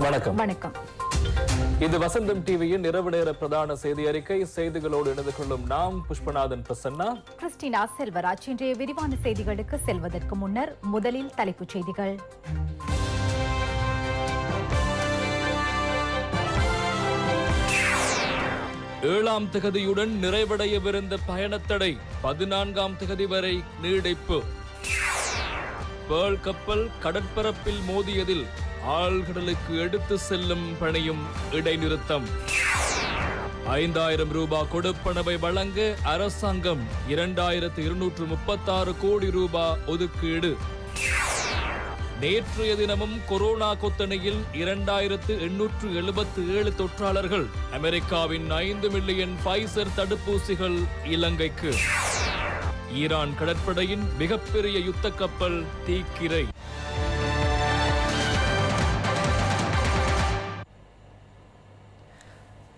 வணக்கம். வணக்கம். இது வசந்தம் டிவியின் இரவு நேர பிரதான செய்தி அறிக்கை. செய்திகளோடு இணைந்து கொள்ளும் நாம் புஷ்பநாதன் பிரசன்னா, கிறிஸ்டினா செல்வராஜ். இன்றைய விரிவான செய்திகளுக்கு செல்வதற்கு முன்னர் முதலில் தலைப்புச் செய்திகள். ஏழாம் திகதியுடன் நிறைவடையவிருந்த பயணத்தடை 14ஆம் திகதி வரை நீடிப்பு. பேர்ல் கப்பல் கடற்பரப்பில் மோதியதில் ஆழ்கடலுக்கு எடுத்து செல்லும் பணியும் இடைநிறுத்தம். 5000 ரூபாய் கொடுப்பனவை வழங்க அரசாங்கம் 2236 கோடி ரூபாய் ஒதுக்கீடு. நேற்றைய தினமும் கொரோனா கொத்தணையில் 2877 தொற்றாளர்கள். அமெரிக்காவின் 5 மில்லியன் ஃபைசர் தடுப்பூசிகள் இலங்கைக்கு. ஈரான் கடற்படையின் மிகப்பெரிய யுத்த கப்பல் தீக்கிரை.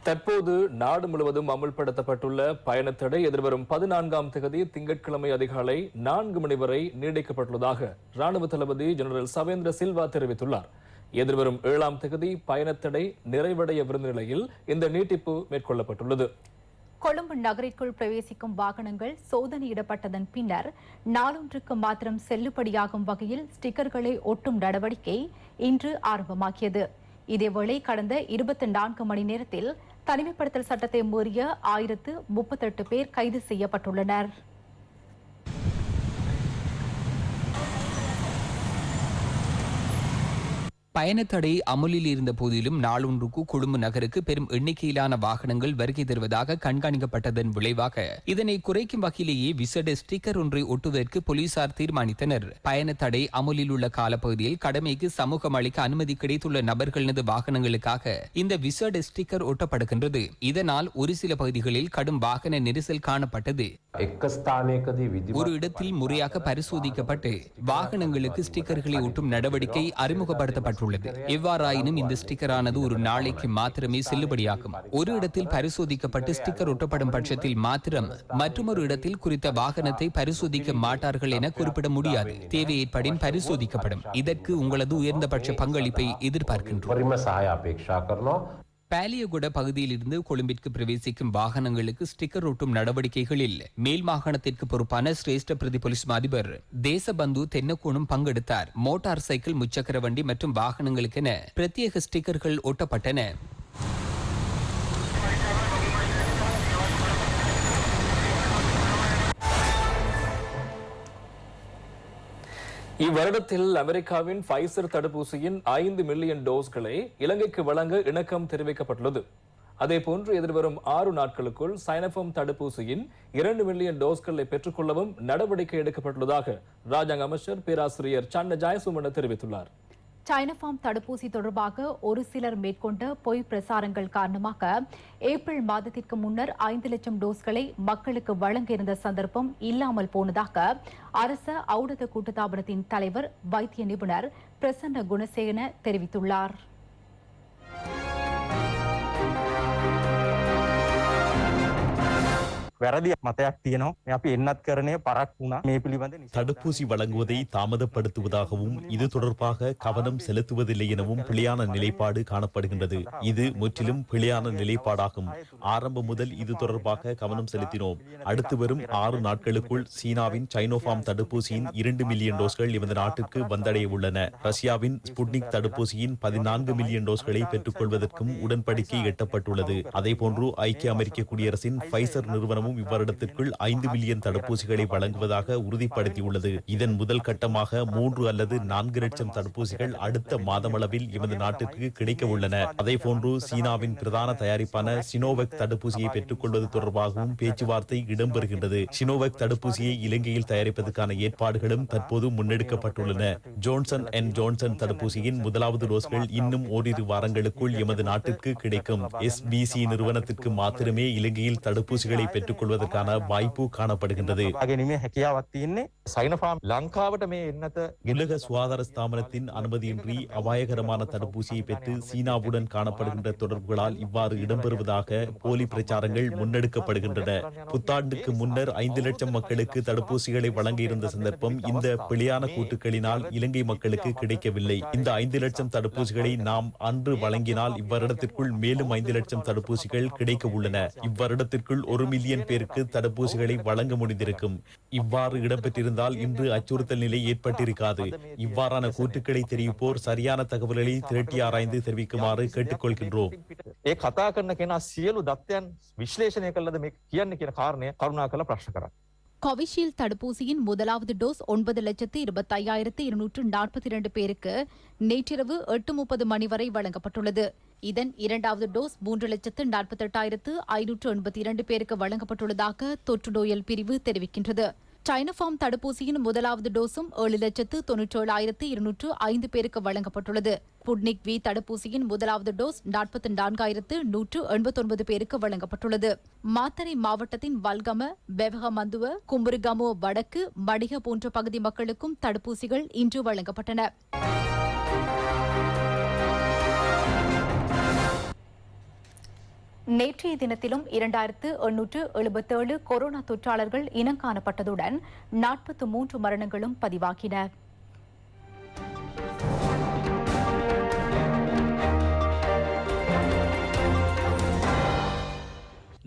தற்போது நாடு முழுவதும் அமுல்படுத்தப்பட்டுள்ள பயணத்தடை எதிர்வரும் 14ஆம் தேதி திங்கட்கிழமை அதிகாலை 4 மணி வரை நீடிக்கப்பட்டுள்ளதாக ராணுவ தளபதி ஜெனரல் சவேந்திர சில்வா தெரிவித்துள்ளார். எதிர்வரும் 7ஆம் தேதி பயணத்தடை நிறைவடையவிருந்த நிலையில் இந்த நீட்டிப்பு மேற்கொள்ளப்பட்டுள்ளது. கொழும்பு நகரிற்குள் பிரவேசிக்கும் வாகனங்கள் சோதனையிடப்பட்டதன் பின்னர் நாளொன்றுக்கு மாத்திரம் செல்லுபடியாகும் வகையில் ஸ்டிக்கர்களை ஒட்டும் நடவடிக்கை இன்று ஆரம்பமாகியது. இதேவேளை கடந்த 24 மணி நேரத்தில் தனிமைப்படுத்தல் சட்டத்தை மீறிய 1038 பேர் கைது செய்யப்பட்டுள்ளனர். பயணத்தடை அமுலில் இருந்த போதிலும் நாளொன்றுக்கு கொழும்பு நகருக்கு பெரும் எண்ணிக்கையிலான வாகனங்கள் வருகை தருவதாக கண்காணிக்கப்பட்டதன் விளைவாக இதனை குறைக்கும் வகையிலேயே விசேட ஸ்டிக்கர் ஒன்றை ஒட்டுவதற்கு போலீசார் தீர்மானித்தனர். பயணத்தடை அமுலில் உள்ள காலப்பகுதியில் கடமைக்கு சமூகம் அளிக்க அனுமதி கிடைத்துள்ள நபர்களது வாகனங்களுக்காக இந்த விசேட ஸ்டிக்கர் ஒட்டப்படுகின்றது. இதனால் ஒரு சில பகுதிகளில் கடும் வாகன நெரிசல் காணப்பட்டது. ஒரு இடத்தில் முறையாக பரிசோதிக்கப்பட்டு வாகனங்களுக்கு ஸ்டிக்கர்களை ஒட்டும் நடவடிக்கை அறிமுகப்படுத்தப்பட்டுள்ளது. எவ்வாறாயினும் இந்த ஸ்டிக்கரானது ஒரு நாளைக்கு மாத்திரமே செல்லுபடியாகும். ஒரு இடத்தில் பரிசோதிக்கப்பட்டு ஸ்டிக்கர் ஒட்டப்படும் பட்சத்தில் மாத்திரம் மற்றொரு இடத்தில் குறித்த வாகனத்தை பரிசோதிக்க மாட்டார்கள் என குறிப்பிட முடியாது. தேவை ஏற்படின் பரிசோதிக்கப்படும். இதற்கு உங்களது உயர்ந்தபட்ச பங்களிப்பை எதிர்பார்க்கின்றோம். பாலியகுட பகுதியில் இருந்து கொழும்பிற்கு பிரவேசிக்கும் வாகனங்களுக்கு ஸ்டிக்கர் ஒட்டும் நடவடிக்கைகளில் மேல் மாகாணத்திற்கு பொறுப்பான சிரேஷ்ட பிரதி போலீஸ் அதிபர் தேசபந்து தென்னக்கோணும் பங்கெடுத்தார். மோட்டார் சைக்கிள், முச்சக்கர வண்டி மற்றும் வாகனங்களுக்கென பிரத்யேக ஸ்டிக்கர்கள் ஒட்டப்பட்டன. இவ்வருடத்தில் அமெரிக்காவின் ஃபைசர் தடுப்பூசியின் 5 மில்லியன் டோஸ்களை இலங்கைக்கு வழங்க இணக்கம் தெரிவிக்கப்பட்டுள்ளது. அதேபோன்று எதிர்வரும் 6 நாட்களுக்குள் சைனோஃபார்ம் தடுப்பூசியின் 2 மில்லியன் டோஸ்களை பெற்றுக்கொள்ளவும் நடவடிக்கை எடுக்கப்பட்டுள்ளதாக ராஜாங்க அமைச்சர் பேராசிரியர் சன்ன ஜெயசுமன தெரிவித்துள்ளார். சைனோஃபார்ம் தடுப்பூசி தொடர்பாக ஒரு சிலர் மேற்கொண்ட பொய் பிரசாரங்கள் காரணமாக ஏப்ரல் மாதத்திற்கு முன்னர் 5 லட்சம் டோஸ்களை மக்களுக்கு வழங்க இருந்த சந்தர்ப்பம் இல்லாமல் போனதாக அரச ஊடக கூட்டுத்தாபனத்தின் தலைவர் வைத்திய நிபுணர் பிரசன்ன குணசேகர தெரிவித்துள்ளார். தடுப்பூசி வழங்குவதை தாமதப்படுத்துவதாகவும் இது தொடர்பாக கவனம் செலுத்துவதில்லை எனவும் பிழையான நிலைப்பாடு காணப்படுகின்றது. இது முற்றிலும் பிழையான நிலைப்பாடாகும். ஆரம்பம் முதல் இது தொடர்பாக கவனம் செலுத்தினோம். அடுத்து வரும் 6 நாட்களுக்குள் சீனாவின் சைனோஃபார்ம் தடுப்பூசியின் 2 மில்லியன் டோஸ்கள் எமது நாட்டிற்கு வந்தடைய உள்ளன. ரஷ்யாவின் ஸ்புட்னிக் தடுப்பூசியின் 14 மில்லியன் டோஸ்களை பெற்றுக்கொள்வதற்கும் உடன்படிக்கை எட்டப்பட்டுள்ளது. அதேபோன்று ஐக்கிய அமெரிக்க குடியரசின் ஃபைசர் நிறுவனமும் இவ்வருடத்திற்குள் 5 மில்லியன் தடுப்பூசிகளை வழங்குவதாக உறுதிப்படுத்தியுள்ளது. இதன் முதல் கட்டமாக 3 அல்லது 4 லட்சம் தடுப்பூசிகள் அடுத்த மாதமளவில் எமது நாட்டிற்கு கிடைக்க உள்ளன. அதேபோன்று சீனாவின் பிரதான தயாரிப்பான சினோவெக் தடுப்பூசியை பெற்றுக்கொள்வது தொடர்பாகவும் பேச்சுவார்த்தை இடம்பெறுகின்றது. சினோவெக் தடுப்பூசியை இலங்கையில் தயாரிப்பதற்கான ஏற்பாடுகளும் தற்போது முன்னெடுக்கப்பட்டுள்ளன. ஜோன்சன் அண்ட் ஜோன்சன் தடுப்பூசியின் முதலாவது டோஸ்கள் இன்னும் ஓரிரு வாரங்களுக்குள் எமது நாட்டிற்கு கிடைக்கும். SBC நிறுவனத்திற்கு மாத்திரமே இலங்கையில் தடுப்பூசிகளை பெற்றுக் கொள்வதற்கான வாய்ப்பு காணப்படுகின்றது. உலக சுகாதார ஸ்தாபனத்தின் அனுமதியின்றி அபாயகரமான தடுப்பூசியை பெற்று சீனாவுடன் காணப்படுகின்ற தொடர்புகளால் இவ்வாறு இடம்பெறுவதாக போலி பிரச்சாரங்கள் முன்னெடுக்கப்படுகின்றன. புத்தாண்டுக்கு முன்னர் 5 லட்சம் மக்களுக்கு தடுப்பூசிகளை வழங்க இருந்த சந்தர்ப்பம் இந்த பிழையான கூட்டுக்களினால் இலங்கை மக்களுக்கு கிடைக்கவில்லை. இந்த 5 லட்சம் தடுப்பூசிகளை நாம் அன்று வழங்கினால் இவ்வருடத்திற்குள் மேலும் 5 லட்சம் தடுப்பூசிகள் கிடைக்க உள்ளன. இவ்வருடத்திற்குள் 1 மில்லியன் பேருக்கு தடுப்பூசிகளை வழங்க முடிந்திருக்கும். இவ்வாறு இடம்பெற்றிருந்தால் இன்று அச்சுறுத்தல் நிலை ஏற்பட்டிருக்காது. இவ்வாறான கூற்றுக்களை தெரிவிப்போர் சரியான தகவல்களை திரட்டி ஆராய்ந்து தெரிவிக்குமாறு கேட்டுக்கொள்கின்றோம். கோவிஷீல்டு தடுப்பூசியின் முதலாவது டோஸ் 9,25,242 பேருக்கு நேற்றிரவு 8:30 மணி வரை வழங்கப்பட்டுள்ளது. இதன் இரண்டாவது டோஸ் 3,48,582 பேருக்கு வழங்கப்பட்டுள்ளதாக தொற்று நோயல் பிரிவு தெரிவிக்கின்றது. சைனோஃபார்ம் தடுப்பூசியின் முதலாவது டோஸும் 7,97,205 பேருக்கு வழங்கப்பட்டுள்ளது. ஸ்புட்னிக் வி தடுப்பூசியின் முதலாவது டோஸ் 44,189 பேருக்கு வழங்கப்பட்டுள்ளது. மாத்தறை மாவட்டத்தின் வல்கம, பெவகமந்துவ, கும்புருகமோ வடக்கு, மடிக போன்ற பகுதி மக்களுக்கும் தடுப்பூசிகள் இன்று வழங்கப்பட்டன. நேற்றைய தினத்திலும் 2,877 கொரோனா தொற்றாளர்கள் இனங்காணப்பட்டதுடன் 43 மரணங்களும் பதிவாகின.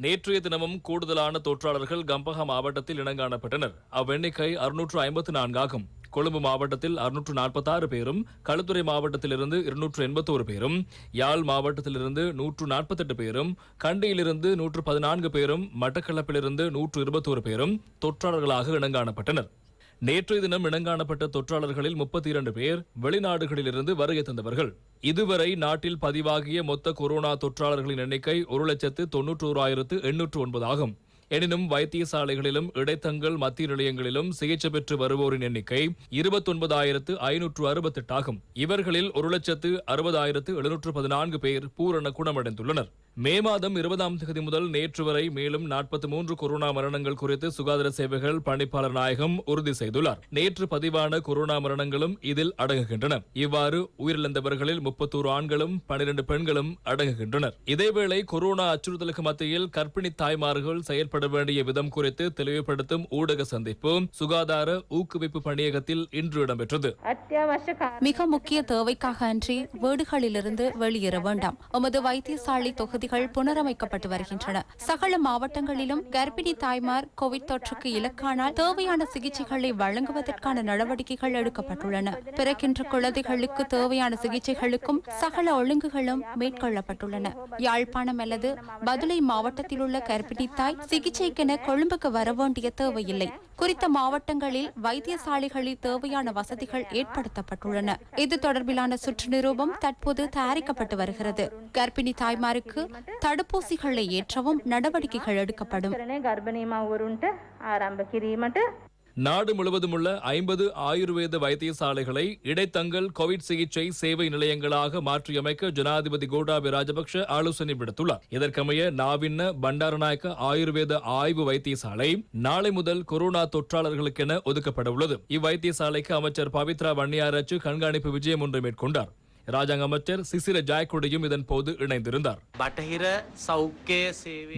நேற்றைய தினமும் கூடுதலான தொற்றாளர்கள் கம்பஹா மாவட்டத்தில் இனங்காணப்பட்டனர். அவ்வெண்ணிக்கை 654 ஆகும். கொழும்பு மாவட்டத்தில் 646 பேரும், களுத்துறை மாவட்டத்திலிருந்து 281 பேரும், யாழ் மாவட்டத்திலிருந்து 148 பேரும், கண்டியிலிருந்து 114 பேரும், மட்டக்களப்பிலிருந்து 121 பேரும் தொற்றாளர்களாக இனங்காணப்பட்டனர். நேற்றைய தினம் இனங்காணப்பட்ட தொற்றாளர்களில் 32 பேர் வெளிநாடுகளிலிருந்து வருகை தந்தவர்கள். இதுவரை நாட்டில் பதிவாகிய மொத்த கொரோனா தொற்றாளர்களின் எண்ணிக்கை 1,91,809 ஆகும். எனினும் வைத்தியசாலைகளிலும் இடைத்தங்கல் மத்திய நிலையங்களிலும் சிகிச்சை பெற்று வருவோரின் எண்ணிக்கை 29,568 ஆகும். இவர்களில் 1,60,714 பேர் பூரண குணமடைந்துள்ளனர். மே மாதம் 20ஆம் தேதி முதல் நேற்று வரை மேலும் 43 கொரோனா மரணங்கள் குறித்து சுகாதார சேவைகள் பணிப்பாளர் நாயகம் உறுதி செய்துள்ளார். நேற்று பதிவான கொரோனா மரணங்களும் இதில் அடங்குகின்றன. இவ்வாறு உயிரிழந்தவர்களில் 31 ஆண்களும் 12 பெண்களும் அடங்குகின்றனர். இதேவேளை கொரோனா அச்சுறுத்தலுக்கு மத்தியில் கர்ப்பிணி தாய்மார்கள் செயல்பட வேண்டிய விதம் குறித்து தெளிவுபடுத்தும் ஊடக சந்திப்பு சுகாதார ஊக்குவிப்பு பணியகத்தில் இன்று இடம்பெற்றது. மிக முக்கிய தேவைக்காக அன்றி வீடுகளிலிருந்து வெளியேற வேண்டாம். எமது வைத்தியசாலை தொகுதிகள் புனரமைக்கப்பட்டு வருகின்றன. சகல மாவட்டங்களிலும் கர்ப்பிணி தாய்மார் கோவிட் தொற்றுக்கு இலக்கானால் தேவையான சிகிச்சைகளை வழங்குவதற்கான நடவடிக்கைகள் எடுக்கப்பட்டுள்ளன. பிறக்கின்ற குழந்தைகளுக்கு தேவையான சிகிச்சைகளுக்கும் சகல ஒழுங்குகளும் மேற்கொள்ளப்பட்டுள்ளன. யாழ்ப்பாணம் அல்லது பதுளை மாவட்டத்தில் உள்ள கர்ப்பிணி தாய் சிகிச்சைக்கென கொழும்புக்கு வர வேண்டிய தேவையில்லை. குறித்த மாவட்டங்களில் வைத்தியசாலைகளில் தேவையான வசதிகள் ஏற்படுத்தப்பட்டுள்ளன. இது தொடர்பிலான சுற்று நிரூபம் தற்போது தயாரிக்கப்பட்டு வருகிறது. கர்ப்பிணி தாய்மாருக்கு தடுப்பூசிகளை ஏற்றவும் நடவடிக்கைகள் எடுக்கப்படும். நாடு முழுவதும் உள்ள 50 ஆயுர்வேத வைத்தியசாலைகளை இடைத்தங்கல் கோவிட் சிகிச்சை சேவை நிலையங்களாக மாற்றியமைக்க ஜனாதிபதி கோட்டாபய ராஜபக்ஷ ஆலோசனை விடுத்துள்ளார். இதற்கமைய நாவின்ன பண்டாரநாயக்க ஆயுர்வேத ஆய்வு வைத்தியசாலை நாளை முதல் கொரோனா தொற்றாளர்களுக்கென ஒதுக்கப்பட உள்ளது. இவ்வைத்தியசாலைக்கு அமைச்சர் பவித்ரா வன்னியாராச்சு கண்காணிப்பு விஜயம் ஒன்றை மேற்கொண்டார். ராஜாங்க அமைச்சர் சிசிர ஜாய்கொடியும் இதன் போது இணைந்திருந்தார்.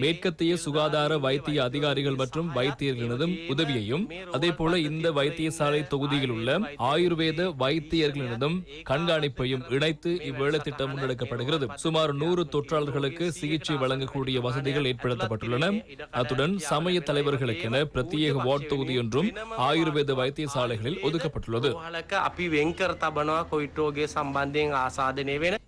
மேற்கத்திய சுகாதார வைத்திய அதிகாரிகள் மற்றும் வைத்தியர்களினதும் உதவியையும் அதேபோல இந்த வைத்தியசாலை தொகுதியில் உள்ள ஆயுர்வேத வைத்தியர்களினதும் கண்காணிப்பையும் இணைத்து இவ்வேளை திட்டம் முன்னெடுக்கப்படுகிறது. சுமார் 100 தொற்றாளர்களுக்கு சிகிச்சை வழங்கக்கூடிய வசதிகள் ஏற்படுத்தப்பட்டுள்ளன. அத்துடன் சமய தலைவர்களுக்கென பிரத்யேக வார்டு தொகுதி ஒன்றும் ஆயுர்வேத வைத்தியசாலைகளில் ஒதுக்கப்பட்டுள்ளது.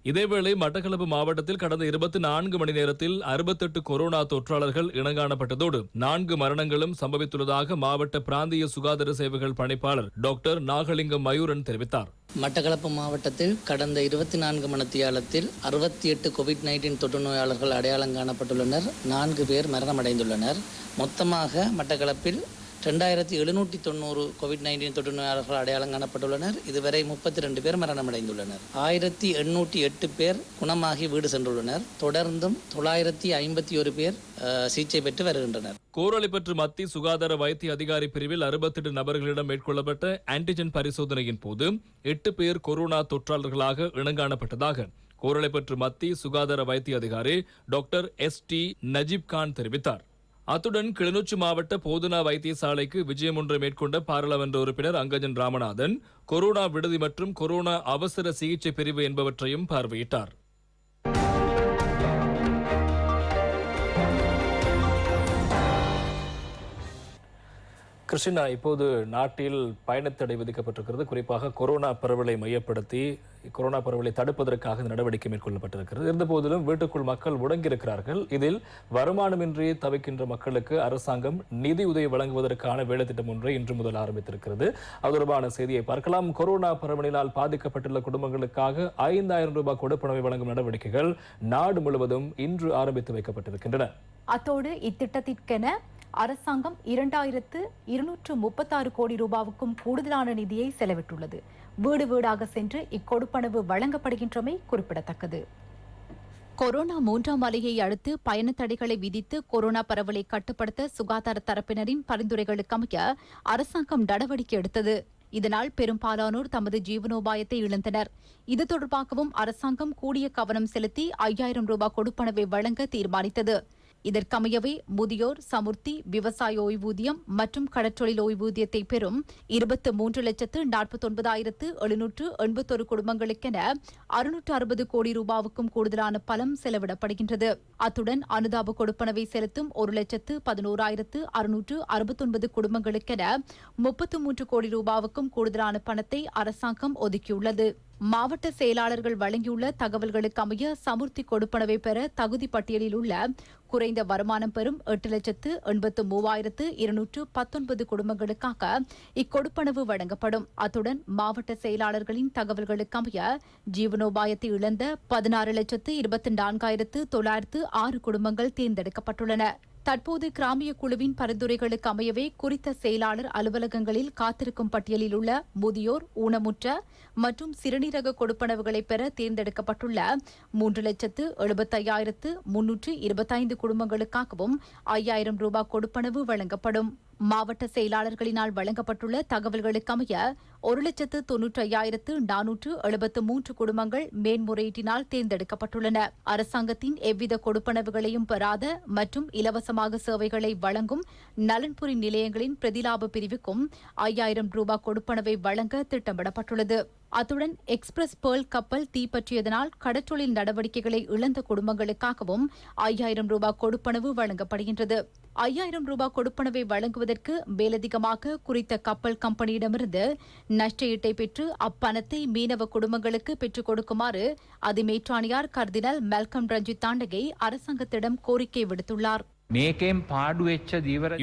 இதேவேளை மட்டக்களப்பு மாவட்டத்தில் கடந்த 24 மணி நேரத்தில் 68 கொரோனா தொற்றாளர்கள் இனங்காணப்பட்டதோடு 4 மரணங்களும் சம்பவித்துள்ளதாக மாவட்ட பிராந்திய சுகாதார சேவைகள் பணிப்பாளர் டாக்டர் நாகலிங்கம் மயூரன் தெரிவித்தார். மட்டக்களப்பு மாவட்டத்தில் கடந்த 24 மணித்தியாலத்தில் 68 கோவிட்-19 தொற்று நோயாளர்கள் அடையாளம் காணப்பட்டுள்ளனர். 4 பேர் மரணமடைந்துள்ளனர். மொத்தமாக மட்டக்களப்பில் 2790 COVID-19 தொற்று நோயாளர்கள் அடையாளம் காணப்பட்டுள்ளனர். இதுவரை 32 பேர் மரணமடைந்துள்ளனர். 1808 பேர் குணமாகி வீடு சென்றுள்ளனர். தொடர்ந்தும் 951 பேர் சிகிச்சை பெற்று வருகின்றனர். கோரளைப்பற்று மத்திய சுகாதார வைத்திய அதிகாரி பிரிவில் 68 நபர்களிடம் மேற்கொள்ளப்பட்ட ஆன்டிஜென் பரிசோதனையின் போது 8 பேர் கொரோனா தொற்றாளர்களாக இனங்காணப்பட்டதாக கோரளைப்பற்று மத்திய சுகாதார வைத்திய அதிகாரி டாக்டர் ST நஜீப் கான் தெரிவித்தார். அத்துடன் கிளிநொச்சி மாவட்ட போதனா வைத்தியசாலைக்கு விஜயம் ஒன்றை மேற்கொண்ட பாராளுமன்ற உறுப்பினர் அங்கஜன் ராமநாதன் கொரோனா விடுதி மற்றும் கொரோனா அவசர சிகிச்சை பிரிவு என்பவற்றையும் பார்வையிட்டார். கிருஷ்ணா, இப்போது நாட்டில் பயணத்தடை விதிக்கப்பட்டிருக்கிறது. குறிப்பாக கொரோனா பரவலை மையப்படுத்தி கொரோனா பரவலை தடுப்பதற்காக இந்த நடவடிக்கை மேற்கொள்ளப்பட்டிருக்கிறது. இருந்தபோதிலும் வீட்டுக்குள் மக்கள் முடங்கியிருக்கிறார்கள். இதில் வருமானமின்றி தவிக்கின்ற மக்களுக்கு அரசாங்கம் நிதி உதவி வழங்குவதற்கான வேலைத்திட்டம் ஒன்றை இன்று முதல் ஆரம்பித்திருக்கிறது. அது தொடர்பான செய்தியை பார்க்கலாம். கொரோனா பரவலினால் பாதிக்கப்பட்டுள்ள குடும்பங்களுக்காக 5000 ரூபாய் கொடுப்பனவை வழங்கும் நடவடிக்கைகள் நாடு முழுவதும் இன்று ஆரம்பித்து வைக்கப்பட்டிருக்கின்றன. அத்தோடு இத்திட்டத்திற்கென அரசாங்கம் 2236 கோடி ரூபாவுக்கும் கூடுதலான நிதியை செலவிட்டுள்ளது. வீடு வீடாக சென்று இக்கொடுப்பனவு வழங்கப்படுகின்றமை குறிப்பிடத்தக்கது. கொரோனா 3ஆம் அலையை அடுத்து பயணத்தடைகளை விதித்து கொரோனா பரவலை கட்டுப்படுத்த சுகாதார தரப்பினரின் பரிந்துரைகளுக்கமைய அரசாங்கம் நடவடிக்கை எடுத்தது. இதனால் பெரும்பாலானோர் தமது ஜீவனோபாயத்தை இழந்தனர். இது தொடர்பாகவும் அரசாங்கம் கூடிய கவனம் செலுத்தி 5000 ரூபாய் கொடுப்பனவை வழங்க தீர்மானித்தது. இதற்கமையவே முதியோர், சமுர்த்தி, விவசாய ஓய்வூதியம் மற்றும் கடற்றொழில் ஓய்வூதியத்தை பெறும் 23,49,781 குடும்பங்களுக்கென 660 கோடி ரூபாவுக்கும் கூடுதலான பலம் செலவிடப்படுகின்றது. அத்துடன் அனுதாப கொடுப்பனவை செலுத்தும் 1,11,669 குடும்பங்களுக்கென 33 கோடி ரூபாவுக்கும் கூடுதலான பணத்தை அரசாங்கம் ஒதுக்கியுள்ளது. மாவட்ட செயலாளர்கள் வழங்கியுள்ள தகவல்களுக்கு அமைய சமுர்த்தி கொடுப்பனவை பெற தகுதி பட்டியலில் உள்ள குறைந்த வருமானம் பெறும் 8,83,219 குடும்பங்களுக்காக இக்கொடுப்பனவு வழங்கப்படும். அத்துடன் மாவட்ட செயலாளர்களின் தகவல்களுக்கு அமைய ஜீவனோபாயத்தை இழந்த 16,24,906 குடும்பங்கள் தேர்ந்தெடுக்கப்பட்டுள்ளன. தற்போது கிராமிய குழுவின் பரிந்துரைகளுக்கு அமையவே குறித்த செயலாளர் அலுவலகங்களில் காத்திருக்கும் பட்டியலில் உள்ள முதியோர், ஊனமுற்ற மற்றும் சிறுநீரக கொடுப்பனவுகளை பெற தேர்ந்தெடுக்கப்பட்டுள்ள 3,75,325 குடும்பங்களுக்காகவும் 5000 ரூபாய் கொடுப்பனவு வழங்கப்படும். மாவட்ட செயலாளர்களினால் வழங்கப்பட்டுள்ள தகவல்களுக்கு அமைய 1,95,473 குடும்பங்கள் மேன்முறையீட்டினால் தேர்ந்தெடுக்கப்பட்டுள்ளன. அரசாங்கத்தின் எவ்வித கொடுப்பனவுகளையும் பெறாத மற்றும் இலவசமாக சேவைகளை வழங்கும் நலன்புரி நிலையங்களின் பிரதிலாப பிரிவுக்கும் 5000 ரூபாய் கொடுப்பனவை வழங்க திட்டமிடப்பட்டுள்ளது. அத்துடன் எக்ஸ்பிரஸ் பேர்ல் கப்பல் தீப்பற்றியதனால் கடற்றொழில் நடவடிக்கைகளை இழந்த குடும்பங்களுக்காகவும் 5000 ரூபாய் கொடுப்பனவு வழங்கப்படுகின்றது. 5000 ரூபாய் கொடுப்பனவை வழங்குவதற்கு மேலதிகமாக குறித்த கப்பல் கம்பெனியிடமிருந்து நஷ்டஈட்டை பெற்று அப்பணத்தை மீனவ குடும்பங்களுக்கு பெற்றுக் கொடுக்குமாறு அதிமேற்றாணியார் கர்தினல் மெல்கம் ரஞ்சித் தாண்டகை அரசாங்கத்திடம் கோரிக்கை விடுத்துள்ளார்.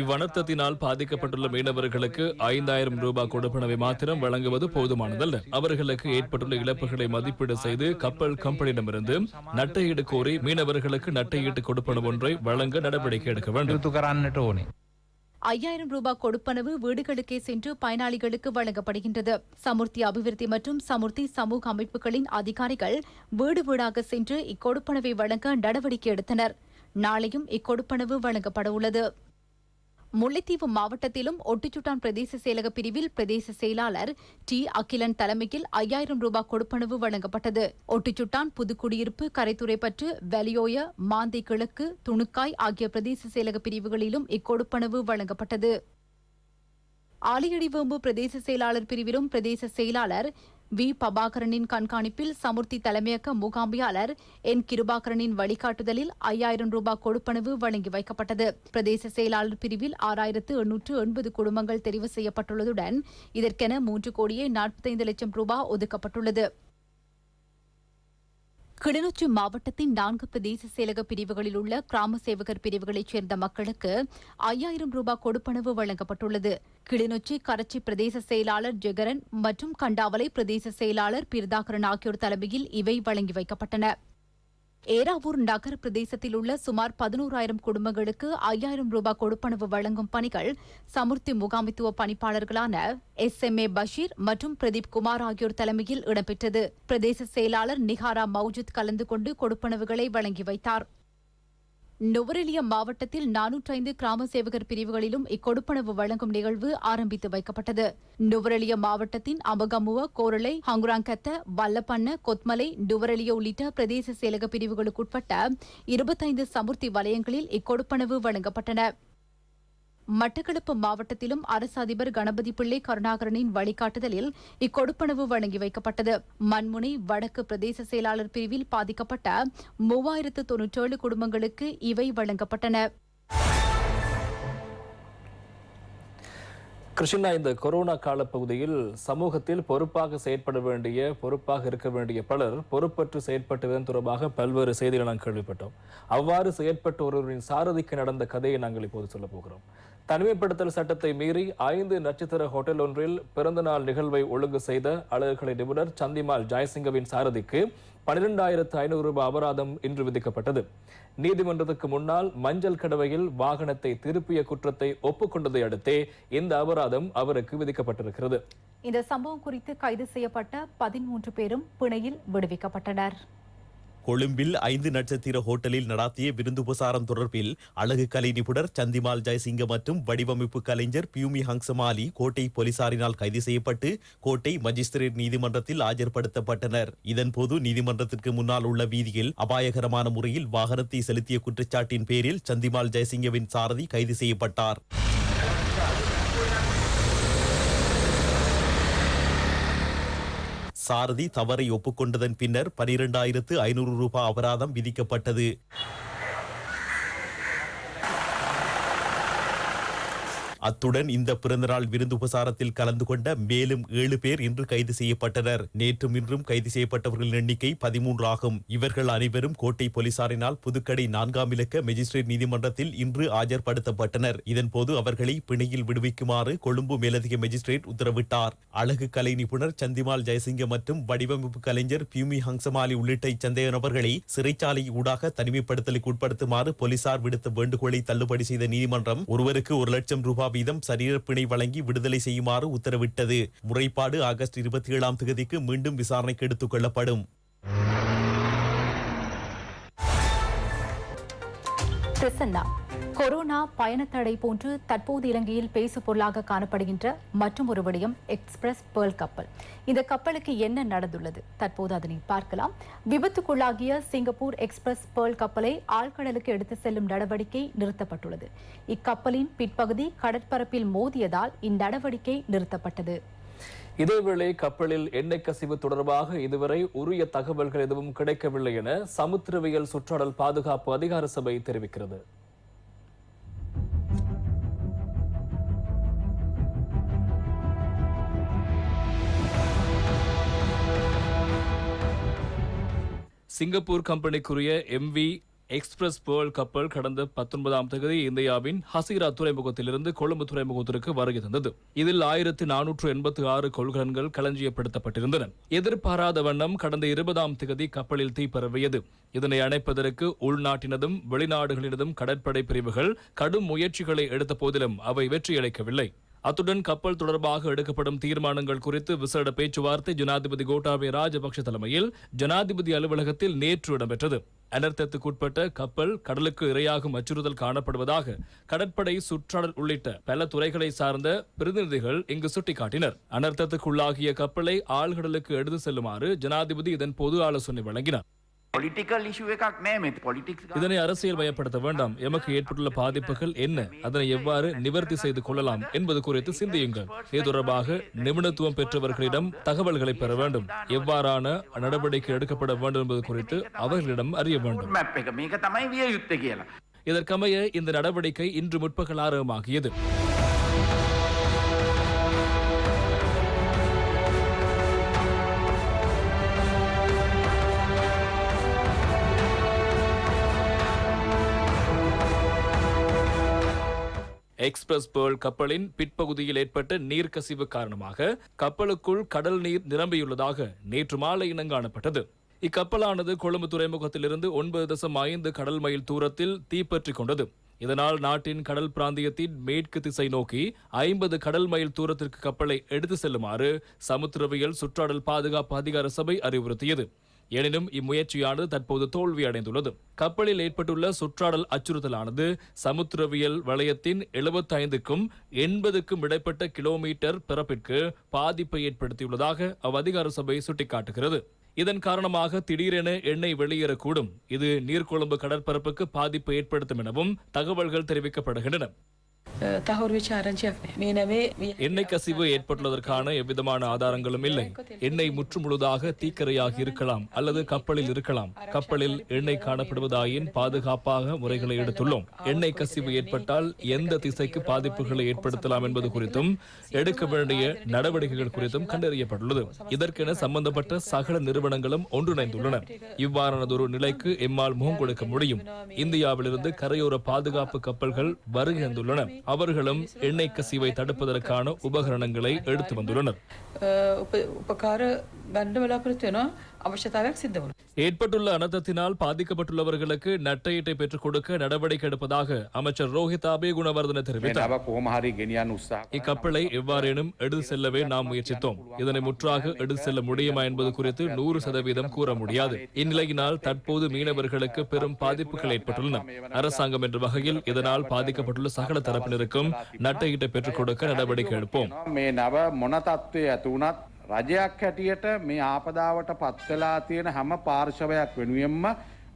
இவ்வனர்த்தத்தினால் பாதிக்கப்பட்டுள்ள மீனவர்களுக்கு 5000 ரூபாய் கொடுப்பனவை மாத்திரம் வழங்குவது போதுமானதல்ல. அவர்களுக்கு ஏற்பட்டுள்ள இழப்புகளை மதிப்பீடு செய்து கப்பல் கம்பெனியிடமிருந்து நட்டையீடு கோரி மீனவர்களுக்கு நட்டையீட்டு கொடுப்பனவு ஒன்றை வழங்க நடவடிக்கை எடுக்க வேண்டும். 5000 ரூபாய் கொடுப்பனவு வீடுகளுக்கே சென்று பயனாளிகளுக்கு வழங்கப்படுகின்றது. சமுர்த்தி அபிவிருத்தி மற்றும் சமுர்த்தி சமூக அமைப்புகளின் அதிகாரிகள் வீடு வீடாக சென்று இக்கொடுப்பனவை வழங்க நடவடிக்கை எடுத்தனர். நாளையும் இக்கொடுப்பனவு வழங்கப்பட உள்ளது. முல்லைத்தீவு மாவட்டத்திலும் ஒட்டுச்சுட்டான் பிரதேச செயலக பிரிவில் பிரதேச செயலாளர் டி அகிலன் தலைமையில் 5000 ரூபாய் கொடுப்பனவு வழங்கப்பட்டது. ஒட்டுச்சுட்டான், புதுக்குடியிருப்பு, கரைத்துறைப்பற்று, வலியோய, மாந்தை கிழக்கு, துணுக்காய் ஆகிய பிரதேச செயலக பிரிவுகளிலும் இக்கொடுப்பனவு வழங்கப்பட்டது. ஆலியடிவேம்பு பிரதேச செயலாளர் பிரிவிலும் பிரதேச செயலாளர் வி பபாகரனின் கண்காணிப்பில் சமுர்த்தி தலைமையக முகாமியாளர் என் கிருபாகரனின் வழிகாட்டுதலில் 5000 ரூபாய் கொடுப்பனவு வழங்கி வைக்கப்பட்டது. பிரதேச செயலாளர் பிரிவில் 6880 குடும்பங்கள் தெரிவு செய்யப்பட்டுள்ளதுடன் இதற்கென 3,45,00,000 ரூபாய் ஒதுக்கப்பட்டுள்ளது. கிளிநொச்சி மாவட்டத்தின் 4 பிரதேச செயலக பிரிவுகளில் உள்ள கிராம சேவகர் பிரிவுகளைச் சேர்ந்த மக்களுக்கு 5000 ரூபாய் கொடுப்பனவு வழங்கப்பட்டுள்ளது. கிளிநொச்சி கரச்சி பிரதேச செயலாளர் ஜெகரன் மற்றும் கண்டாவளை பிரதேச செயலாளர் பிரதாகரன் ஆகியோர் தலைமையில் இவை வழங்கி வைக்கப்பட்டன. ஏராவூர் நகர பிரதேசத்தில் உள்ள சுமார் 11,000 குடும்பங்களுக்கு 5,000 ரூபாய் கொடுப்பனவு வழங்கும் பணிகள் சமுர்த்தி முகாமித்துவ பணிப்பாளர்களான SMA பஷீர் மற்றும் பிரதீப் குமார் ஆகியோர் தலைமையில் இடம்பெற்றது. பிரதேச செயலாளர் நிகாரா மௌஜூத் கலந்து கொண்டு கொடுப்பனவுகளை வழங்கி வைத்தார். நுவரெலியா மாவட்டத்தில் 405 கிராம சேவகர் பிரிவுகளிலும் இக்கொடுப்பனவு வழங்கும் நிகழ்வு ஆரம்பித்து வைக்கப்பட்டது. நுவரெலியா மாவட்டத்தின் அமகமுவ, கோரளை, ஹங்குராங்கத்த, வல்லப்பண்ண, கொத்மலை, நுவரெலியா உள்ளிட்ட பிரதேச செயலக பிரிவுகளுக்குட்பட்ட 25 சமுர்த்தி வலயங்களில் இக்கொடுப்பனவு வழங்கப்பட்டன. மட்டக்களப்பு மாவட்டத்திலும் அரசு அதிபர் கணபதி பிள்ளை கருணாகரனின் வழிகாட்டுதலில் இக்கொடுப்பனவு வழங்கி வைக்கப்பட்டது. மண்முனை வடக்கு பிரதேச செயலாளர் பிரிவில் பாதிக்கப்பட்ட 3,097 குடும்பங்களுக்கு இவை வழங்கப்பட்டன. கிருஷ்ணா, இந்த கொரோனா காலப்பகுதியில் சமூகத்தில் பொறுப்பாக இருக்க வேண்டிய பலர் பொறுப்பற்று செயற்பட்டதன் தொடர்பாக பல்வேறு செய்திகளை நாங்கள் கேள்விப்பட்டோம். அவ்வாறு செயற்பட்ட ஒருவரின் சாரதிக்கு நடந்த கதையை நாங்கள் இப்போது சொல்ல போகிறோம். தனிமைப்படுத்தல் சட்டத்தை மீறி 5 நட்சத்திர ஹோட்டல் ஒன்றில் பிறந்தநாள் நிகழ்வை ஒழுங்கு செய்த அழகுக்கலை நிபுணர் சந்திமால் ஜெயசிங்கவின் சாரதிக்கு 12,500 ரூபாய் அபராதம் இன்று விதிக்கப்பட்டது. நீதிமன்றத்துக்கு முன்னால் மஞ்சள் கடவையில் வாகனத்தை திருப்பிய குற்றத்தை ஒப்புக்கொண்டதை அடுத்தே இந்த அபராதம் அவருக்கு விதிக்கப்பட்டிருக்கிறது. இந்த சம்பவம் குறித்து கைது செய்யப்பட்ட 13 பேரும் பிணையில் விடுவிக்கப்பட்டனர். கொழும்பில் 5 நட்சத்திர ஹோட்டலில் நடாத்திய விருந்துபசாரம் தொடர்பில் அழகு கலை நிபுணர் சந்திமால் ஜெயசிங்க மற்றும் வடிவமைப்பு கலைஞர் பியூமி ஹங்சமாலி கோட்டை போலீசாரினால் கைது செய்யப்பட்டு கோட்டை மஜிஸ்திரேட் நீதிமன்றத்தில் ஆஜர்படுத்தப்பட்டனர். இதன்போது நீதிமன்றத்திற்கு முன்னால் உள்ள வீதியில் அபாயகரமான முறையில் வாகனத்தை செலுத்திய குற்றச்சாட்டின் பேரில் சந்திமால் ஜெயசிங்கவின் சாரதி கைது செய்யப்பட்டார். சாரதி தவறை ஒப்புக்கொண்டதன் பின்னர் 12,500 ரூபாய் அபராதம் விதிக்கப்பட்டது. அத்துடன் இந்த பிறந்தநாள் விருந்து உபசாரத்தில் கலந்து கொண்ட மேலும் 7 பேர் இன்று கைது செய்யப்பட்டனர். நேற்றும் இன்றும் கைது செய்யப்பட்டவர்களின் எண்ணிக்கை 13 ஆகும். இவர்கள் அனைவரும் கோட்டை போலீசாரினால் புதுக்கடை 4ஆம் இலக்க மேஜிஸ்ட்ரேட் நீதிமன்றத்தில் இன்று ஆஜர்படுத்தப்பட்டனர். இதன்போது அவர்களை பிணையில் விடுவிக்குமாறு கொழும்பு மேலதிக மேஜிஸ்ட்ரேட் உத்தரவிட்டார். அழகு கலை நிபுணர் சந்திமால் ஜெயசிங்க மற்றும் வடிவமைப்பு கலைஞர் பியூமி ஹங்சமாலி உள்ளிட்ட இச்சந்தேக நபர்களை சிறைச்சாலை ஊடாக தனிமைப்படுத்தலுக்கு உட்படுத்துமாறு போலீசார் விடுத்த வேண்டுகோளை தள்ளுபடி செய்த நீதிமன்றம் ஒருவருக்கு 1 லட்சம் ரூபாய் வீதம் சரீர பிணை வழங்கி விடுதலை செய்யுமாறு உத்தரவிட்டது. முறைப்பாடு ஆகஸ்ட் 27ஆம் தேதிக்கு மீண்டும் விசாரணைக்கு எடுத்துக் கொள்ளப்படும். கொரோனா பயணத்தடை போன்று தற்போது இலங்கையில் பேசு பொருளாக காணப்படுகின்ற மற்றும் ஒரு விடயம் எக்ஸ்பிரஸ் பேர்ல் கப்பல். இந்த கப்பலுக்கு என்ன நடந்துள்ளது, தற்போது அதனை பார்க்கலாம். விபத்துக்குள்ளாகிய சிங்கப்பூர் எக்ஸ்பிரஸ் பேர்ல் கப்பலை ஆழ்கடலுக்கு எடுத்து செல்லும் நடவடிக்கை நிறுத்தப்பட்டுள்ளது. இக்கப்பலின் பிற்பகுதி கடற்பரப்பில் மோதியதால் இந்நடவடிக்கை நிறுத்தப்பட்டது. இதேவேளை கப்பலில் எண்ணெய் கசிவு தொடர்பாக இதுவரை உரிய தகவல்கள் எதுவும் கிடைக்கவில்லை என சமுத்திரவியல் சுற்றாடல் பாதுகாப்பு அதிகார சபை தெரிவிக்கிறது. சிங்கப்பூர் கம்பெனிக்குரிய MV எக்ஸ்பிரஸ் பேர்ல் கப்பல் கடந்த 19ஆம் தேதி இந்தியாவின் ஹசீரா துறைமுகத்திலிருந்து கொழும்பு துறைமுகத்திற்கு வருகை தந்தது. இதில் 1486 கொள்கலன்கள் களஞ்சியப்படுத்தப்பட்டிருந்தன. எதிர்பாராத வண்ணம் கடந்த 20ஆம் தேதி கப்பலில் தீ பரவியது. இதனை அணைப்பதற்கு உள்நாட்டினதும் வெளிநாடுகளினதும் கடற்படை பிரிவுகள் கடும் முயற்சிகளை எடுத்த போதிலும் அவை வெற்றியளிக்கவில்லை. அத்துடன் கப்பல் தொடர்பாக எடுக்கப்படும் தீர்மானங்கள் குறித்து விசேட பேச்சுவார்த்தை ஜனாதிபதி கோட்டாபய ராஜபக்ஷ தலைமையில் ஜனாதிபதி அலுவலகத்தில் நேற்று இடம்பெற்றது. அனர்த்தத்துக்குட்பட்ட கப்பல் கடலுக்கு இரையாகும் அச்சுறுத்தல் காணப்படுவதாக கடற்படை, சுற்றாடல் உள்ளிட்ட பல துறைகளை சார்ந்த பிரதிநிதிகள் இங்கு சுட்டிக்காட்டினர். அனர்த்தத்துக்குள்ளாகிய கப்பலை ஆழ்கடலுக்கு எடுத்து செல்லுமாறு ஜனாதிபதி இதன் பொது ஆலோசனை வழங்கினார். இதனை அரசியல் மயப்படுத்த வேண்டாம். எமக்கு ஏற்பட்டுள்ள பாதிப்புகள் என்ன, அதனை எவ்வாறு நிவர்த்தி செய்து கொள்ளலாம் என்பது குறித்து சிந்தியுங்கள். இது தொடர்பாக நிபுணத்துவம் பெற்றவர்களிடம் தகவல்களை பெற வேண்டும். எவ்வாறான நடவடிக்கை எடுக்கப்பட வேண்டும் என்பது குறித்து அவர்களிடம் அறிய வேண்டும். இதற்கமைய இந்த நடவடிக்கை இன்று முற்பகல் ஆரம்பமாகியது. எக்ஸ்பிரஸ் பேர்ல் கப்பலின் பிற்பகுதியில் ஏற்பட்ட நீர்க்கசிவு காரணமாக கப்பலுக்குள் கடல் நீர் நிரம்பியுள்ளதாக நேற்று மாலை இனங்காணப்பட்டது. இக்கப்பலானது கொழும்பு துறைமுகத்திலிருந்து 9.5 கடல் மைல் தூரத்தில் தீப்பற்றிக் கொண்டது. இதனால் நாட்டின் கடல் பிராந்தியத்தின் மேற்கு திசை நோக்கி 50 கடல் மைல் தூரத்திற்கு கப்பலை எடுத்து செல்லுமாறு சமுத்திரவியல் சுற்றாடல் பாதுகாப்பு அதிகார சபை அறிவுறுத்தியது. எனினும் இம்முயற்சியானது தற்போது தோல்வி அடைந்துள்ளது. கப்பலில் ஏற்பட்டுள்ள சுற்றாடல் அச்சுறுத்தலானது சமுத்திரவியல் வளையத்தின் 75க்கும் 80க்கும் இடைப்பட்ட கிலோமீட்டர் பரப்பிற்கு பாதிப்பை ஏற்படுத்தியுள்ளதாக அவ்வதிகார சபை சுட்டிக்காட்டுகிறது. இதன் காரணமாக திடீரென எண்ணெய் வெளியேறக்கூடும். இது நீர்கொழும்பு கடற்பரப்புக்கு பாதிப்பை ஏற்படுத்தும் எனவும் தகவல்கள் தெரிவிக்கப்படுகின்றன. எண்ணெய் கசிவு ஏற்பட்டுள்ளதற்கான எவ்விதமான ஆதாரங்களும் இல்லை. எண்ணெய் முற்றுமுழுதாக தீக்கரையாகி இருக்கலாம் அல்லது கப்பலில் இருக்கலாம். கப்பலில் எண்ணெய் காணப்படுவதாயின் பாதுகாப்பாக முறைகளை எடுத்துள்ளோம். எண்ணெய் கசிவு ஏற்பட்டால் எந்த திசைக்கு பாதிப்புகளை ஏற்படுத்தலாம் என்பது குறித்தும் எடுக்க வேண்டிய நடவடிக்கைகள் குறித்தும் கண்டறியப்பட்டுள்ளது. இதற்கென சம்பந்தப்பட்ட சகல நிறுவனங்களும் ஒன்றிணைந்துள்ளன. இவ்வாறானதொரு நிலைக்கு எம்மால் முகம் கொடுக்க முடியும். இந்தியாவிலிருந்து கரையோர பாதுகாப்பு கப்பல்கள் வருகை தந்துள்ளன. அவர்களும் எண்ணெய் கசிவை தடுப்பதற்கான உபகரணங்களை எடுத்து வந்துள்ளனர். ஏற்பட்டுள்ள அனர்த்தத்தினால் பாதிக்கப்பட்டுள்ளவர்களுக்கு நட்டஈட்டை பெற்றுக் கொடுக்க நடவடிக்கை எடுப்பதாக அமைச்சர் ரோஹித் அபேகுணவர்தன தெரிவித்தார். இக்கப்பலை எவ்வாறேனும் எடுத்து செல்லவே நாம் முயற்சித்தோம். இதனை முற்றாக எடுத்து செல்ல முடியுமா என்பது குறித்து 100% கூற முடியாது. இந்நிலையினால் தற்போது மீனவர்களுக்கு பெரும் பாதிப்புகள் ஏற்பட்டுள்ளன. அரசாங்கம் என்ற வகையில் இதனால் பாதிக்கப்பட்டுள்ள சகல தரப்பினருக்கும் நட்டஈட்டை பெற்றுக் கொடுக்க நடவடிக்கை எடுப்போம். රජයක් හැටියට මේ ආපදාවට පත්වෙලා තියෙන හැම පාර්ශවයක් වෙනුවෙන්ම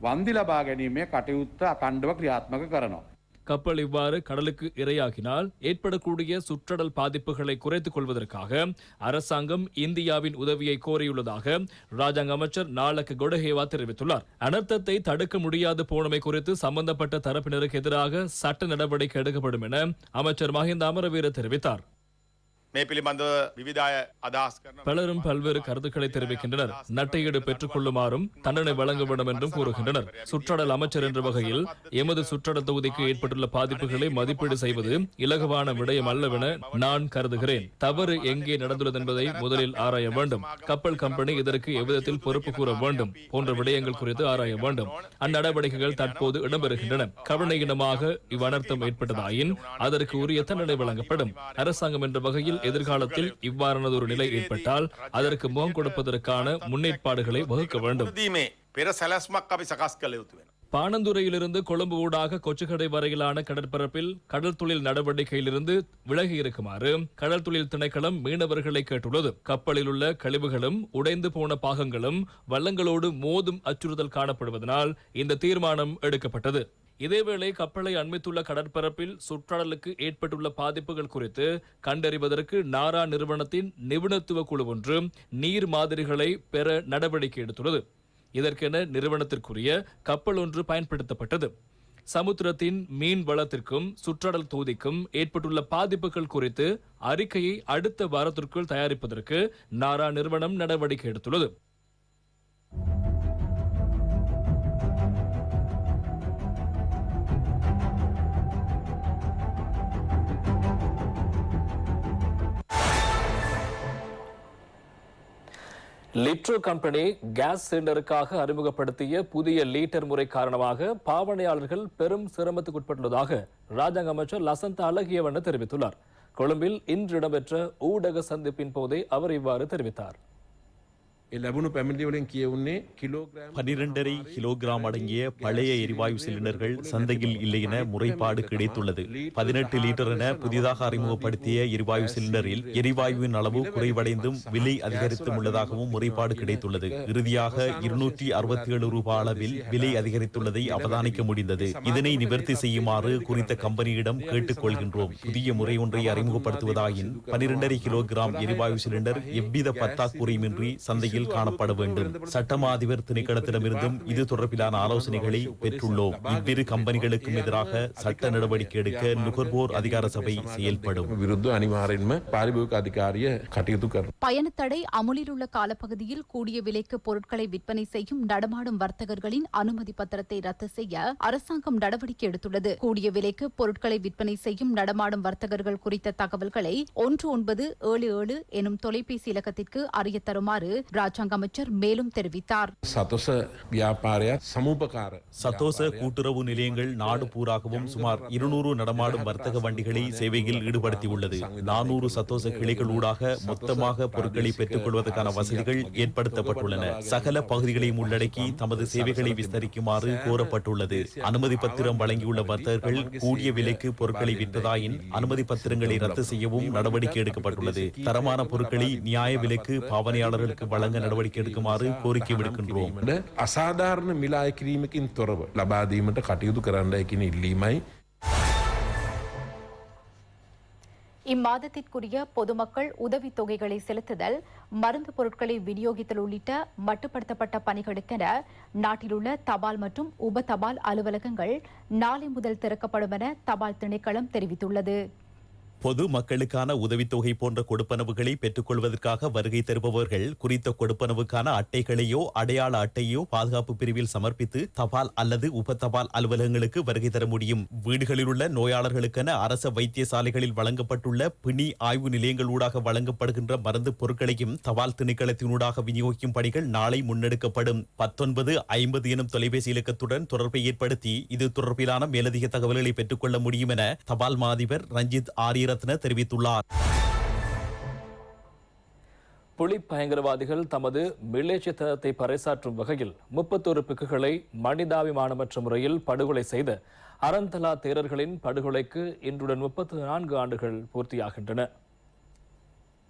වන්දි ලබා ගැනීමේ කටයුත්ත අකණ්ඩව ක්‍රියාත්මක කරනවා. கப்பல் இவ்வாறு கடலுக்கு இரையாகினால் ஏற்படக்கூடிய சுற்றடல் பாதிப்புகளை குறைத்துக் கொள்வதற்காக அரசாங்கம் இந்தியாவின் உதவியை கோரியுள்ளதாக ராஜாங்க அமைச்சர் நாளக்க கொடஹேவா தெரிவித்துள்ளார். அனர்த்தத்தை தடுக்க முடியாது போனமை குறித்து சம்பந்தப்பட்ட தரப்பினருக்கு எதிராக சட்ட நடவடிக்கை எடுக்கப்படும் என அமைச்சர் மஹிந்த அமரவீர தெரிவித்தார். பலரும் பல்வேறு கருத்துக்களை தெரிவிக்கின்றனர். நட்டையீடு பெற்றுக் கொள்ளுமாறும் தண்டனை வழங்க வேண்டும் என்றும் கூறுகின்றனர். சுற்றாடல் அமைச்சர் என்ற வகையில் எமது சுற்றாடல் தொகுதிக்கு ஏற்பட்டுள்ள பாதிப்புகளை மதிப்பீடு செய்வது இலகுவான விடயம் அல்லவென நான் கருதுகிறேன். தவறு எங்கே நடந்துள்ளது என்பதை முதலில் ஆராய வேண்டும். கப்பல் கம்பெனி இதற்கு எவ்விதத்தில் பொறுப்பு கூற வேண்டும் போன்ற விடயங்கள் குறித்து ஆராய வேண்டும். அந்நடவடிக்கைகள் தற்போது இடம்பெறுகின்றன. கவனையினமாக இவ்வனர்த்தம் ஏற்பட்டதாயின் அதற்கு உரிய தண்டனை வழங்கப்படும். அரசாங்கம் என்ற வகையில் எதிர்காலத்தில் இவ்வாறானதொரு நிலை ஏற்பட்டால் அதற்கு முகம் கொடுப்பதற்கான முன்னேற்பாடுகளை வகுக்க வேண்டும். பாணந்துறையிலிருந்து கொழும்பு ஊடாக கொச்சுக்கடை வரையிலான கடற்பரப்பில் கடல் தொழில் நடவடிக்கையிலிருந்து விலகி இருக்குமாறு கடல் தொழில் திணைக்களம் மீனவர்களை கேட்டுள்ளது. கப்பலில் உள்ள கழிவுகளும் உடைந்து போன பாகங்களும் வள்ளங்களோடு மோதும் அச்சுறுத்தல் காணப்படுவதனால் இந்த தீர்மானம் எடுக்கப்பட்டது. இதேவேளை கப்பலை அண்மித்துள்ள கடற்பரப்பில் சுற்றாடலுக்கு ஏற்பட்டுள்ள பாதிப்புகள் குறித்து கண்டறிவதற்கு நாரா நிறுவனத்தின் நிபுணத்துவ குழு ஒன்று நீர் மாதிரிகளை பெற நடவடிக்கை எடுத்துள்ளது. இதற்கென நிறுவனத்திற்குரிய கப்பல் ஒன்று பயன்படுத்தப்பட்டது. சமுத்திரத்தின் மீன் வளத்திற்கும் சுற்றாடல் தொகுதிக்கும் ஏற்பட்டுள்ள பாதிப்புகள் குறித்து அறிக்கையை அடுத்த வாரத்திற்குள் தயாரிப்பதற்கு நாரா நிறுவனம் நடவடிக்கை எடுத்துள்ளது. லிட்ரோ கம்பெனி கேஸ் சிலிண்டருக்காக அறிமுகப்படுத்திய புதிய லீட்டர் முறை காரணமாக பாவனையாளர்கள் பெரும் சிரமத்துக்குட்பட்டுள்ளதாக ராஜாங்க அமைச்சர் லசந்த அழகியவண்ண தெரிவித்துள்ளார். கொழும்பில் இன்று இடம்பெற்ற ஊடக சந்திப்பின் போதே அவர் இவ்வாறு தெரிவித்தார். 12.5 கிலோகிராம் அடங்கிய பழைய எரிவாயு சிலிண்டர்கள் சந்தையில் இல்லை என முறைப்பாடு கிடைத்துள்ளது. 18 லிட்டர் என புதிதாக அறிமுகப்படுத்திய எரிவாயு சிலிண்டரில் எரிவாயுவின் அளவு குறைவடைந்தும் விலை அதிகரித்தும் உள்ளதாகவும் முறைப்பாடு கிடைத்துள்ளது. இறுதியாக 267 ரூபாய் அளவில் விலை அதிகரித்துள்ளதை அவதானிக்க முடிந்தது. இதனை நிவர்த்தி செய்யுமாறு குறித்த கம்பெனியிடம் கேட்டுக் கொள்கின்றோம். புதிய முறை ஒன்றை அறிமுகப்படுத்துவதாயின் 12.5 கிலோகிராம் எரிவாயு சிலிண்டர் எவ்வித பற்றாக்குறையுமின்றி சந்தையில் காணப்பட வேண்டும். சட்டமா அதிபர் திணைக்களத்திடமிருந்தும் இது தொடர்பிலான ஆலோசனைகளை பெற்றுள்ளோம். இவ்விரு கம்பெனிகளுக்கும் எதிராக சட்ட நடவடிக்கை எடுக்க நுகர்வோர் அதிகார சபை செயல்படும். பயணத்தடை அமுலில் உள்ள காலப்பகுதியில் கூடிய விலைக்கு பொருட்களை விற்பனை செய்யும் நடமாடும் வர்த்தகர்களின் அனுமதி பத்திரத்தை ரத்து செய்ய அரசாங்கம் நடவடிக்கை எடுத்துள்ளது. கூடிய விலைக்கு பொருட்களை விற்பனை செய்யும் நடமாடும் வர்த்தகர்கள் குறித்த தகவல்களை 1977 எனும் தொலைபேசி இலக்கத்திற்கு அறிய தருமாறு ராஜாங்க அமைச்சர் மேலும் தெரிவித்தார். සතොස ව්‍යාපාරයක් සමූපකාර சத்தோச கூட்டுறவு நிலையங்கள் நாடு பூராகவும் சுமார் 200 நடமாடும் வர்த்தக வண்டிகளை சேவையில் ஈடுபடுத்தியுள்ளது. 400 சத்தோச கிளைகளூடாக மொத்தமாக பொருட்களை பெற்றுக் கொள்வதற்கான வசதிகள் ஏற்படுத்தப்பட்டுள்ளன. சகல பகுதிகளையும் உள்ளடக்கி தமது சேவைகளை விஸ்தரிக்குமாறு கோரப்பட்டுள்ளது. அனுமதி பத்திரம் வழங்கியுள்ள வர்த்தகர்கள் கூடிய விலைக்கு பொருட்களை விற்றதாயின் அனுமதி பத்திரங்களை ரத்து செய்யவும் நடவடிக்கை எடுக்கப்பட்டுள்ளது. தரமான பொருட்களை நியாய விலைக்கு பாவனையாளர்களுக்கு வழங்க நடவடிக்கை எடுக்குமாறு கோரிக்கை விடுக்கின்றோம். අසාධාරණ මිලාය කිරීමකින් තොරව ලබාදීමට කටයුතු කරන්නයි කියන ඉල්ලීමයි. இம்மாதத்திற்குரிய பொதுமக்கள் உதவித் தொகைகளை செலுத்துதல், மருந்து பொருட்களை விநியோகித்தல் உள்ளிட்ட மட்டுப்படுத்தப்பட்ட பணிகளுக்கென நாட்டிலுள்ள தபால் மற்றும் உப தபால் அலுவலகங்கள் நாளை முதல் திறக்கப்படும் என தபால் திணைக்களம் தெரிவித்துள்ளது. பொது மக்களுக்கான உதவித்தொகை போன்ற கொடுப்பனவுகளை பெற்றுக் கொள்வதற்காக வருகை தருபவர்கள் குறித்த கொடுப்பனவுக்கான அட்டைகளையோ அடையாள அட்டையோ பாதுகாப்பு பிரிவில் சமர்ப்பித்து தபால் அல்லது உப தபால் அலுவலகங்களுக்கு வருகை தர முடியும். வீடுகளில் உள்ள நோயாளர்களுக்கென அரச வைத்தியசாலைகளில் வழங்கப்பட்டுள்ள பிணி ஆய்வு நிலையங்களூடாக வழங்கப்படுகின்ற மருந்து பொருட்களையும் தபால் திணைக்களத்தினூடாக விநியோகிக்கும் பணிகள் நாளை முன்னெடுக்கப்படும். 1950 எனும் தொலைபேசி இலக்கத்துடன் தொடர்பை ஏற்படுத்தி இது தொடர்பிலான மேலதிக தகவல்களை பெற்றுக் கொள்ள முடியும் என தபால் மாதிபர் ரஞ்சித் ஆரியரத்ன தெரிவித்துள்ளார். புலி பயங்கரவாதிகள் தமது மிலேச்சத்தனத்தை பறைசாற்றும் வகையில் 31 பிக்குகளை மனிதாபிமானமற்ற முறையில் படுகொலை செய்த அரந்தலா தேரர்களின் படுகொலைக்கு இன்றுடன் 34 ஆண்டுகள் பூர்த்தியாகின்றன.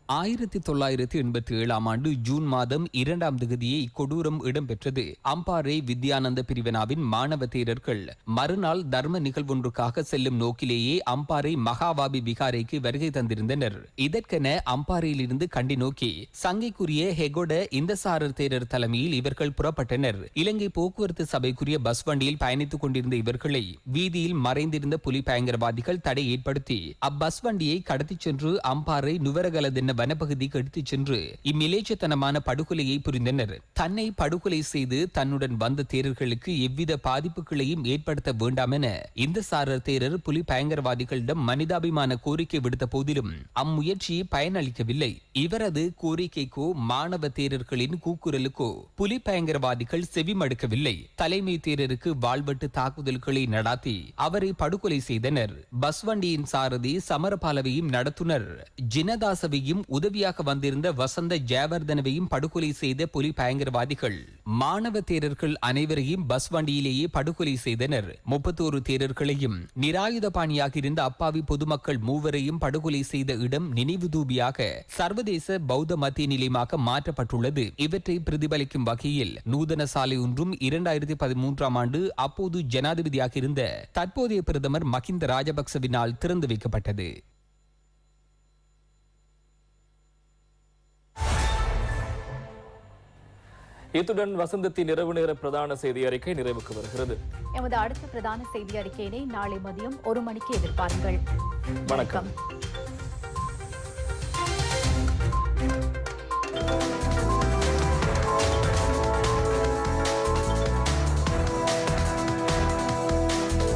1987 ஆண்டு ஜூன் மாதம் 2ஆம் தேதியே இக்கொடூரம் இடம்பெற்றது. அம்பாறை வித்யானந்த பிரிவினாவின் மாணவ தேரர்கள் மறுநாள் தர்ம நிகழ்வொன்றுக்காக செல்லும் நோக்கிலேயே அம்பாறை மகாவாபி விகாரைக்கு வருகை தந்திருந்தனர். இதற்கென அம்பாறையிலிருந்து கண்டி நோக்கி சங்கைக்குரிய ஹெகொட இந்தசாரர் தேரர் தலைமையில் இவர்கள் புறப்பட்டனர். இலங்கை போக்குவரத்து சபைக்குரிய பஸ் வண்டியில் பயணித்துக் கொண்டிருந்த இவர்களை வீதியில் மறைந்திருந்த புலி பயங்கரவாதிகள் தடை ஏற்படுத்தி அப்பஸ் வண்டியை கடத்திச் சென்று அம்பாறை நுவரகலதென்ன வனப்பகுதிக்கு எடுத்துச் சென்று இம்மிலேச்சத்தனமான படுகொலையை புரிந்தனர். தன்னை படுகொலை செய்து தன்னுடன் வந்த தேரர்களுக்கு எவ்வித பாதிப்புகளையும் ஏற்படுத்த வேண்டாம் என இந்த சாரர் தேரர் புலி பயங்கரவாதிகளிடம் மனிதாபிமான கோரிக்கை விடுத்த போதிலும் அம்முயற்சி பயனளிக்கவில்லை. இவரது கோரிக்கைக்கோ மாணவ தேரர்களின் கூக்குரலுக்கோ புலி பயங்கரவாதிகள் செவிமடுக்கவில்லை. தலைமை தேரருக்கு வாழ்வெட்டு தாக்குதல்களை நடாத்தி அவரை படுகொலை செய்தனர். பஸ் வண்டியின் சாரதி சமரபாலவையும் நடத்துனர் ஜினதாசவையும் உதவியாக வந்திருந்த வசந்த ஜெயவர்தனவையும் படுகொலை செய்த புலி பயங்கரவாதிகள் மாணவ தேரர்கள் அனைவரையும் பஸ் வண்டியிலேயே படுகொலை செய்தனர். 31 தேரர்களையும் நிராயுதபாணியாக இருந்த அப்பாவி பொதுமக்கள் 3வரையும் படுகொலை செய்த இடம் நினைவு தூபியாக சர்வதேச பௌத்த மத்திய நிலையமாக மாற்றப்பட்டுள்ளது. இவற்றை பிரதிபலிக்கும் வகையில் நூதன சாலை ஒன்றும் 2013ஆம் ஆண்டு அப்போது ஜனாதிபதியாக இருந்த தற்போதைய பிரதமர் மஹிந்த ராஜபக்சவினால் திறந்து வைக்கப்பட்டது. இத்துடன் வசந்தத்தின் இரவு நேர பிரதான செய்தி அறிக்கை நிறைவுக்கு வருகிறது. எமது அடுத்த பிரதான செய்தி அறிக்கையினை நாளை மதியம் 1 மணிக்கு எதிர்பாருங்கள். வணக்கம்.